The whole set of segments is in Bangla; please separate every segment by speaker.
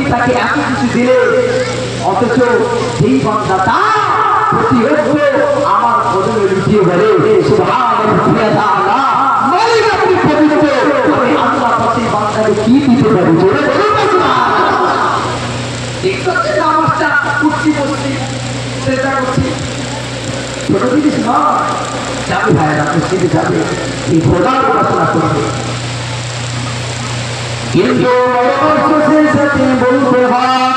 Speaker 1: তুমি তাকে এত কিছু দিলে, অথচ সেই বান্দা তার প্রতি আমার কদমে লুটিয়ে বলে সুবহানাল্লাহ, মালিক আপনি পবিত্র, আমি আল্লাহ সেই বান্দাকে কি দিতে পারি? জোরে বলুন না সুবহানাল্লাহ। ঠিক করছে নামাজটা, উঠছি বসছি, চেষ্টা করছি, ছোট জিনিস নয়। যাবে ভাইয়েরা, মসজিদে যাবে, এই খোদার পড়াশোনা করবে, কিন্তু অবশ্যই সাথে বলতে হয়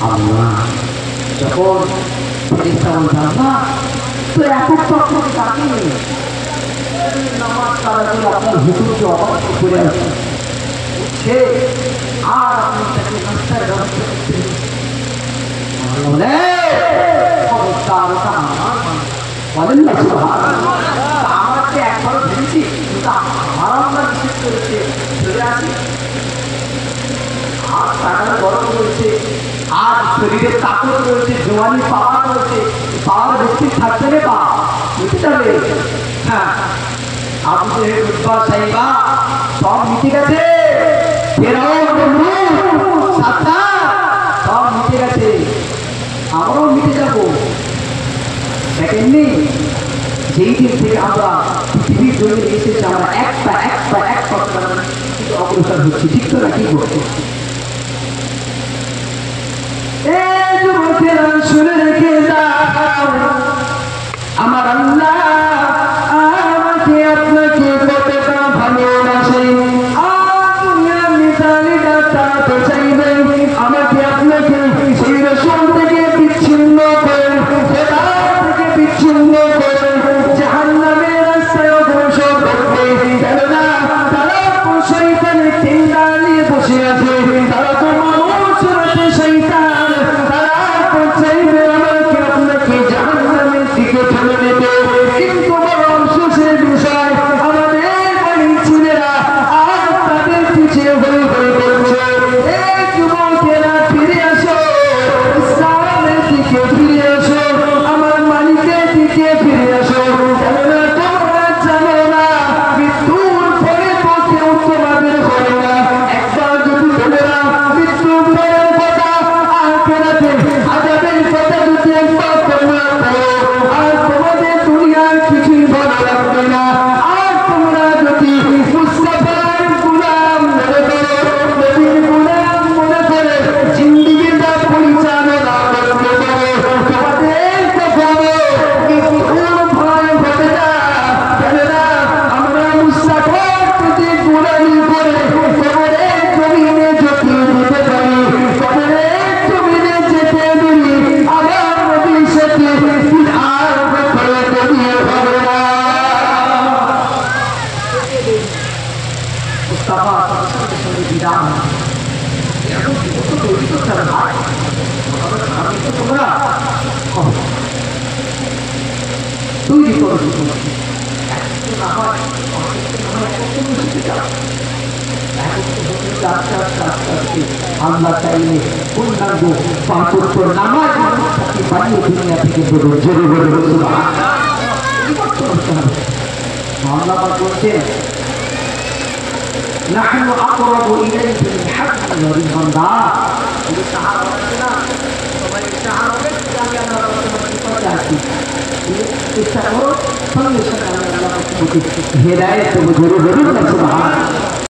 Speaker 1: আল্লাহ যখন ফেরেশতা বললাম না তো এত তখন তাকে নামাজ কারা করে আপনার হুকুমকে অবাধ্য করে উঠছে আর আপনি তাকে রাস্তায় ব্যবস্থা করতে বলেন না আমাকে একবার ভেবেছি কিন্তু আমার আমরা বিশেষ করেছে চলে আসি আর টাকার গরম রয়েছে আর শরীরের তাকত রয়েছে জোয়ানি পাওয়ার রয়েছে পাওয়ার ব্যক্তি থাকতে রে পা বুঝতে যাবে হ্যাঁ আপনি সাহেবা সব মিটে গেছে সব মিটে গেছে আমরাও মিটে যাবো দেখেননি যেই দিন থেকে আমরা পৃথিবীর জন্য এসেছি আমরা একটা অগ্রসর হচ্ছি ঠিক তো নাকি করছে শুনে রেখে আমার আল্লাহ আমাকে আপনাকে কতটা ভালোবাসে আমাকে আপনাকে সেই রসুল থেকে বিচ্ছিন্ন করে থেকে বিচ্ছিন্ন করে জাহান্নামের রাস্তায় অগ্রসর করবে কেননা তারা শয়তানে টেঙ্গা নিয়ে বসে আছে তারা তো মানুষ রাতে শয়তান তারা চাইবে আমাকে আপনাকে জাহান্নামের দিকে ঠেলে নেবে কিন্তু বড় অফসোসের বিষয় আমাদের বাড়ির ছেলেরা আর তাদের পিছিয়ে হয়ে করছে এই যুবকেরা ফিরে আসো ইসলামের দিকে ফিরে আসো আমার মালিকের দিকে ফিরে আসো কেননা তোমরা জানো না মৃত্যুর পরে তো কেউ তোমাদের হয় না একবার যদি তোমরা মৃত্যুর পরের কথা আখেরাতে আযাবের কথা যদি একবার তোমরা করো আর তোমাদের দুনিয়ার কিছুই ভালো লাগবে না আর তোমরা যদি মুস্তাফার গোলাম মনে করো নবীর গোলাম মনে করে জিন্দেগিটা পরিচালনা করতে পারো তোমাদের কখনো মৃত্যুর ভয় হবে না কেননা আমরা মুস্তাফার প্রতি গোলামি করে কবরের জমিনে যেতে দিতে পারি কবরের জমিনে যেতে দিই আমার নবীর সাথে আর করে দিয়ে হবে না মুস্তাফা সাথে সঙ্গে বিরাম এখন তো তৈরি করতে হবে ভাই আমি তো তোমরা তৈরি করো আল্লাহ চাইলে পূর্ণাঙ্গ পাঁচ নামাজ বানিয়ে দুনিয়া থেকে বলুন জোরে বলে আল্লাহ বলছেন نحن أقرب إليه من حبل الوريد هداية